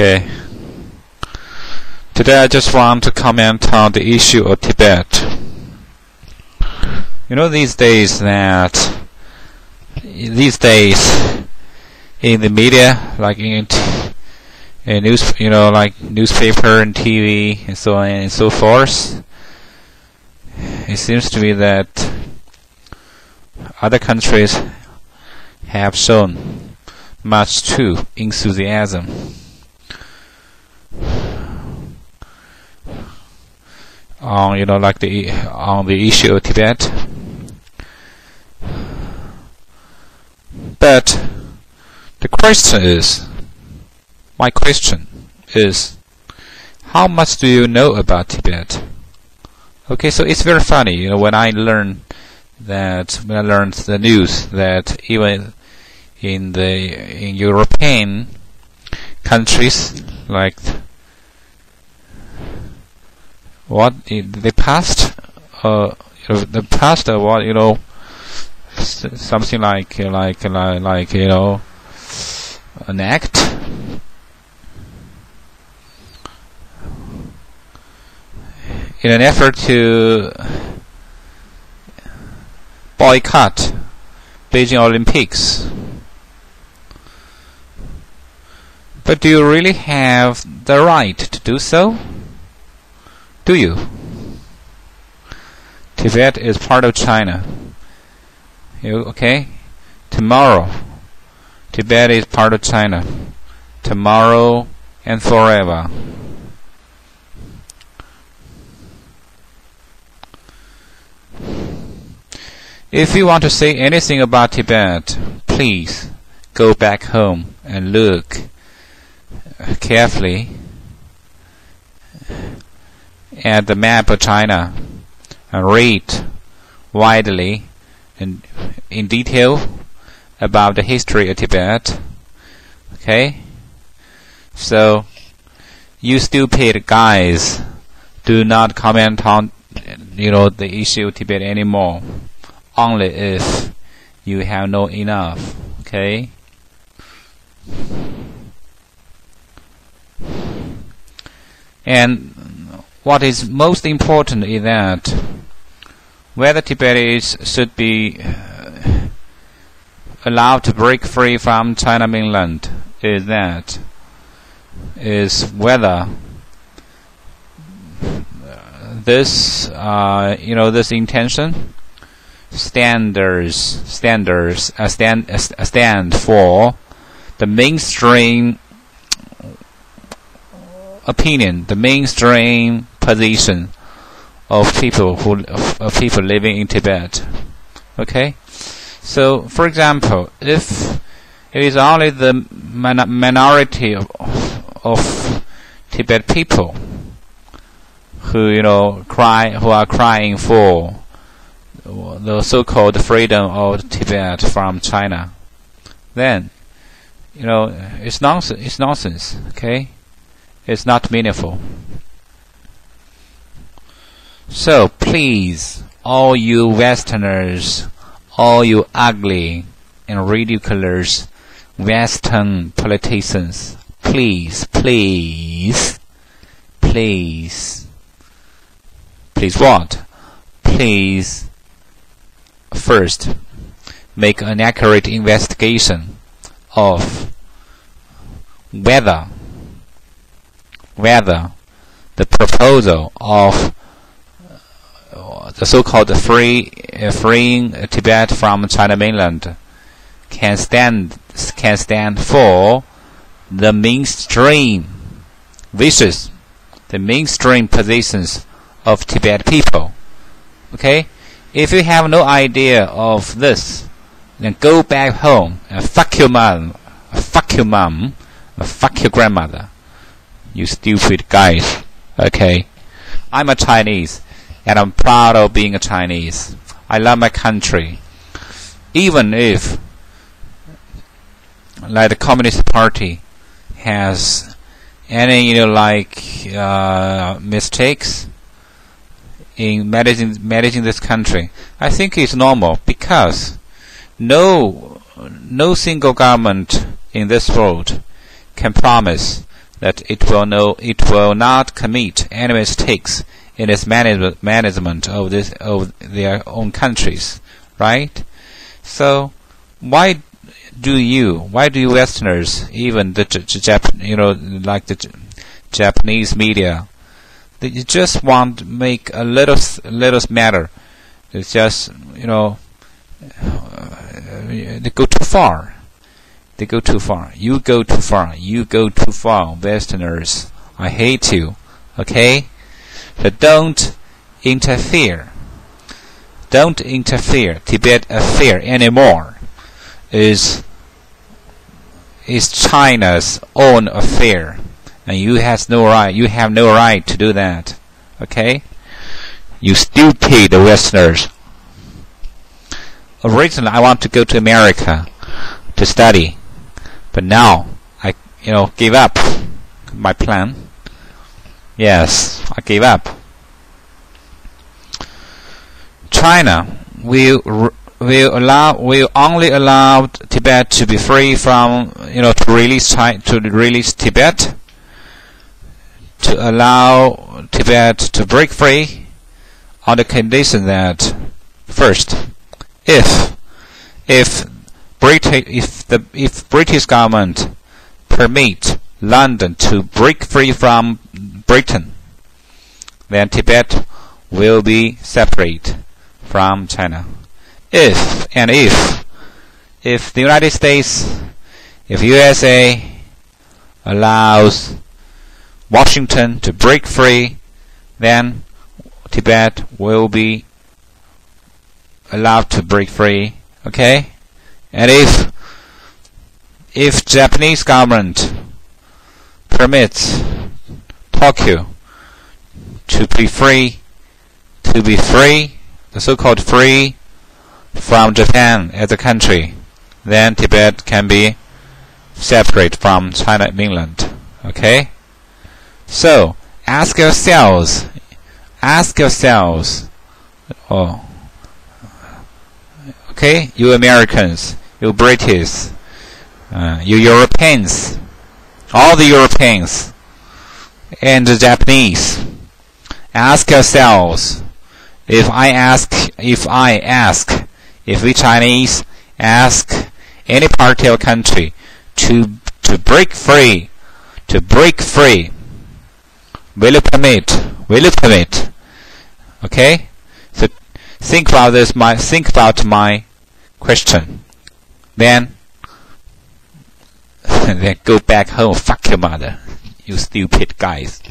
Okay. Today I just want to comment on the issue of Tibet. You know, these days in the media, like in news, like newspaper and TV and so on and so forth, it seems to me that other countries have shown much too enthusiasm on on the issue of Tibet. But my question is, how much do you know about Tibet? Okay, so it's very funny, when I learned the news that even in European countries, like something like an act in an effort to boycott Beijing Olympics. But do you really have the right to do so? Do you? Tibet is part of China. Okay? Tomorrow, Tibet is part of China. Tomorrow and forever. If you want to say anything about Tibet, please go back home and look carefully at the map of China and read widely and in detail about the history of Tibet. Okay? So, you stupid guys, do not comment on the issue of Tibet anymore. Only if you have known enough. Okay? And what is most important is that whether Tibetis should be allowed to break free from China mainland is whether this this intention stand for the mainstream opinion, the mainstream position of people living in Tibet. Okay, so for example, if it is only the minority of Tibet people who are crying for the so-called freedom of Tibet from China, then it's nonsense. It's nonsense. Okay, it's not meaningful. So please, all you Westerners, all you ugly and ridiculous Western politicians, please what? Please first make an accurate investigation of whether the proposal of the so-called freeing Tibet from China mainland can stand for the mainstream wishes, the mainstream positions of Tibet people. Okay? If you have no idea of this, then go back home and fuck your mom, and fuck your grandmother. You stupid guys. Okay? I'm a Chinese, and I'm proud of being a Chinese. I love my country. Even if, like, the Communist Party has any, mistakes in managing this country, I think it's normal, because no single government in this world can promise that it will not commit any mistakes in its management of their own countries, right? So why do you Westerners, even the like the Japanese media, they just want to make a little matter? It's just they go too far. They go too far. You go too far. You go too far, Westerners. I hate you. Okay? So don't interfere. Don't interfere. Tibet affair anymore is China's own affair, and you have no right to do that. Okay? You stupid Westerners. Originally, I want to go to America to study, but now I gave up my plan. Yes, I gave up. China will only allow Tibet to be free from to release Tibet, to allow Tibet to break free on the condition that first, if British government permit London to break free from Britain, then Tibet will be separate from China. If the United States, if USA allows Washington to break free, then Tibet will be allowed to break free. Okay? And if Japanese government permits Tokyo to be free, the so-called free from Japan as a country, then Tibet can be separate from China mainland. Okay? So ask yourselves, okay, you Americans, you British, you Europeans, all the Europeans and the Japanese, ask yourselves, if we Chinese ask any party or country to break free, will you permit? Okay? So think about my question. Then go back home. Fuck your mother, you stupid guys.